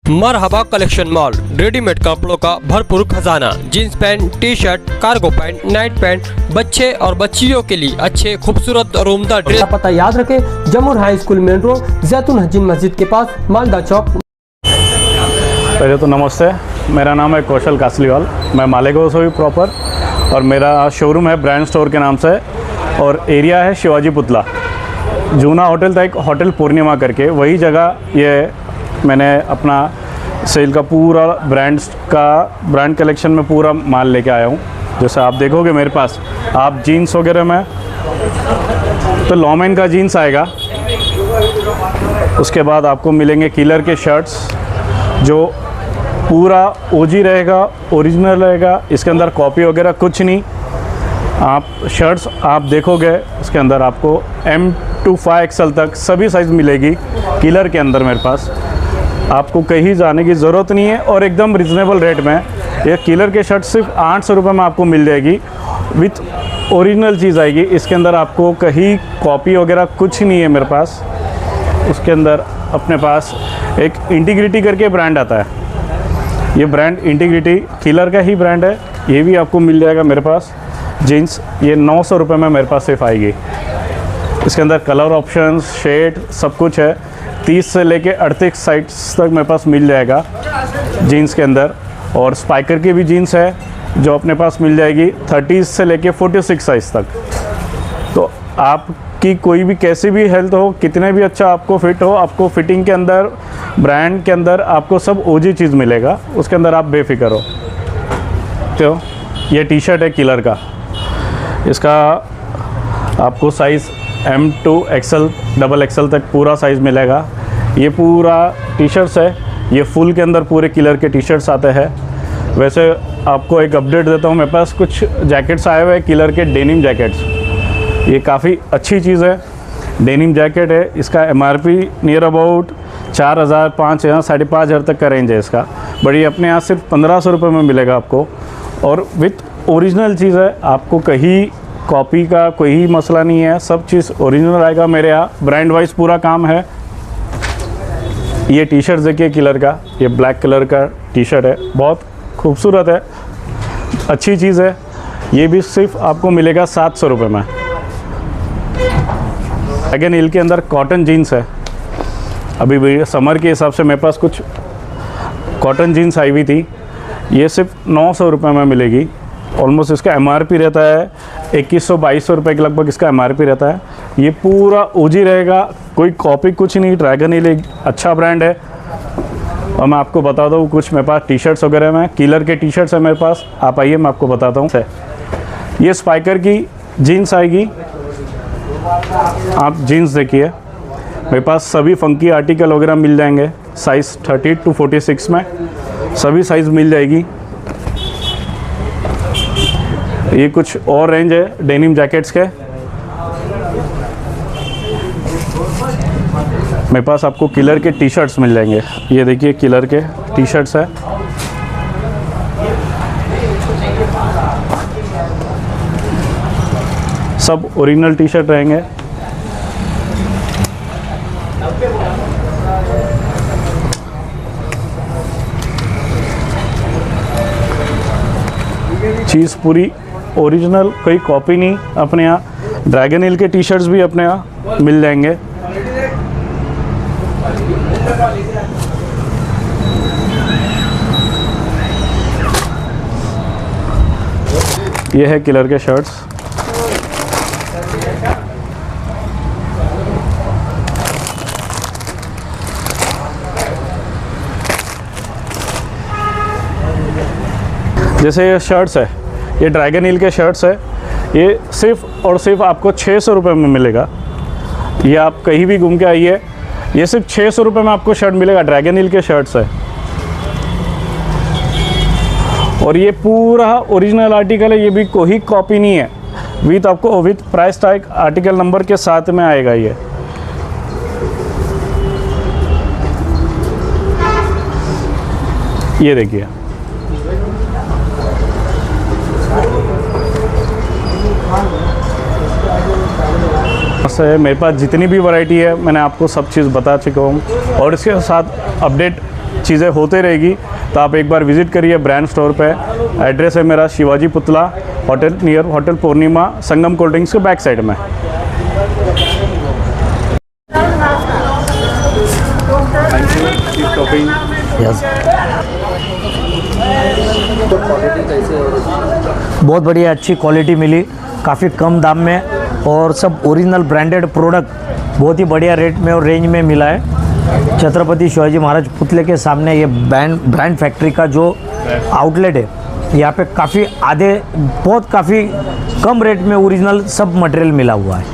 मरहबा collection mall, readymade कपड़ों का भरपूर खजाना। Jeans pant, T shirt, cargo pant, night pant, बच्चे और बच्चियों के लिए अच्छे खूबसूरत और उम्दा ड्रेस। पता याद रखें, जमुर हाई स्कूल मेन रोड, जैतून हजीन मस्जिद के पास, मालदा चौक। पहले तो नमस्ते, मेरा नाम है कौशल कासलीवाल, मैं मालेगांव से हूँ प्रॉपर, और मेरा शोरूम है ब्रांड स्टोर के नाम से, और एरिया है शिवाजी पुतला। जूना होटल था एक होटल पूर्णिमा करके, वही जगह ये मैंने अपना सेल का पूरा ब्रांड कलेक्शन में पूरा माल लेके आया हूँ। जैसे आप देखोगे मेरे पास, आप जीन्स वगैरह में तो लॉमेन का जीन्स आएगा, उसके बाद आपको मिलेंगे किलर के शर्ट्स जो पूरा ओजी रहेगा, ओरिजिनल रहेगा, इसके अंदर कॉपी वगैरह कुछ नहीं। आप शर्ट्स आप देखोगे इसके अंदर आपको M to 5XL तक सभी साइज़ मिलेगी किलर के अंदर। मेरे पास आपको कहीं जाने की ज़रूरत नहीं है और एकदम रिजनेबल रेट में ये किलर के शर्ट सिर्फ 800 रुपये में आपको मिल जाएगी, विथ ओरिजिनल चीज़ आएगी। इसके अंदर आपको कहीं कॉपी वगैरह कुछ नहीं है मेरे पास। उसके अंदर अपने पास एक इंटीग्रिटी करके ब्रांड आता है, ये ब्रांड इंटीग्रिटी किलर का ही ब्रांड है, ये भी आपको मिल जाएगा मेरे पास। जीन्स ये 900 रुपये में मेरे पास सिर्फ आएगी। इसके अंदर कलर ऑप्शंस, शेड सब कुछ है। 30 से लेके 38 साइज़ तक मेरे पास मिल जाएगा जीन्स के अंदर। और स्पाइकर की भी जीन्स है जो अपने पास मिल जाएगी 30 से लेके 46 साइज़ तक। तो आपकी कोई भी कैसी भी हेल्थ हो, कितने भी अच्छा आपको फिट हो, आपको फिटिंग के अंदर ब्रांड के अंदर आपको सब ओजी चीज़ मिलेगा, उसके अंदर आप बेफिक्र हो। तो ये टी शर्ट है किलर का, इसका आपको size M to XL, XXL तक पूरा साइज़ मिलेगा। ये पूरा टी शर्ट्स है, ये फुल के अंदर पूरे किलर के टी शर्ट्स आते हैं। वैसे आपको एक अपडेट देता हूँ, मेरे पास कुछ जैकेट्स आए हुए हैं किलर के, डेनिम जैकेट्स। ये काफ़ी अच्छी चीज़ है, डेनिम जैकेट है। इसका MRP नियर अबाउट 4000, 5000, 5500 तक का रेंज है इसका, बट ये अपने यहाँ सिर्फ 1500 रुपये में मिलेगा आपको, और विथ ओरिजिनल चीज़ है। आपको कहीं कॉपी का कोई ही मसला नहीं है, सब चीज़ ओरिजिनल आएगा मेरे यहाँ। ब्रांड वाइज पूरा काम है। ये टी शर्ट देखिए किलर का, ये ब्लैक कलर का टी शर्ट है, बहुत खूबसूरत है, अच्छी चीज़ है। ये भी सिर्फ आपको मिलेगा 700 रुपये में। ड्रैगन हिल के अंदर कॉटन जीन्स है, अभी भी समर के हिसाब से मेरे पास कुछ कॉटन जीन्स आई हुई थी, ये सिर्फ 900 रुपये में मिलेगी। ऑलमोस्ट इसका MRP रहता है 2100-2200 रुपये के लगभग इसका MRP रहता है। ये पूरा ओजी रहेगा, कोई कॉपी कुछ नहीं। ड्रैगन हिल एक अच्छा ब्रांड है। और मैं आपको बता दूँ कुछ मेरे पास टी शर्ट्स वगैरह में, किलर के टी शर्ट्स है मेरे पास, आप आइए मैं आपको बताता हूँ। ये स्पाइकर की जीन्स आएगी, आप जीन्स देखिए, मेरे पास सभी फंकी आर्टिकल वगैरह मिल जाएंगे, साइज़ 30 to 46 में सभी साइज़ मिल जाएगी। ये कुछ और रेंज है डेनिम जैकेट्स के। मेरे पास आपको किलर के टी शर्ट्स मिल जाएंगे, ये देखिए किलर के टी शर्ट्स है। सब ओरिजिनल टी शर्ट रहेंगे। चीज़ पूरी ओरिजिनल, कोई कॉपी नहीं। अपने यहाँ ड्रैगन हिल के टी शर्ट्स भी अपने यहाँ मिल जाएंगे। ये है किलर के शर्ट्स, जैसे ये शर्ट्स है, ये ड्रैगन हिल के शर्ट्स है, ये सिर्फ और सिर्फ आपको 600 रुपये में मिलेगा। ये आप कहीं भी घूम के आइए, ये सिर्फ 600 रुपये में आपको शर्ट मिलेगा। ड्रैगन हिल के शर्ट्स है, और ये पूरा ओरिजिनल आर्टिकल है, ये भी कोई कॉपी नहीं है। विथ आपको with price tag article number के साथ में आएगा। ये देखिए, से मेरे पास जितनी भी वैरायटी है मैंने आपको सब चीज़ बता चुका हूँ। और इसके साथ अपडेट चीज़ें होते रहेगी। तो आप एक बार विज़िट करिए ब्रांड स्टोर पे। एड्रेस है मेरा शिवाजी पुतला होटल, नियर होटल पूर्णिमा, संगम कोल्ड ड्रिंक्स के बैक साइड में। बहुत बढ़िया, अच्छी क्वालिटी मिली, काफ़ी कम दाम में, और सब ओरिजिनल ब्रांडेड प्रोडक्ट बहुत ही बढ़िया रेट में और रेंज में मिला है। छत्रपति शिवाजी महाराज पुतले के सामने ये ब्रांड फैक्ट्री का जो आउटलेट है, यहाँ पे काफ़ी कम रेट में ओरिजिनल सब मटेरियल मिला हुआ है।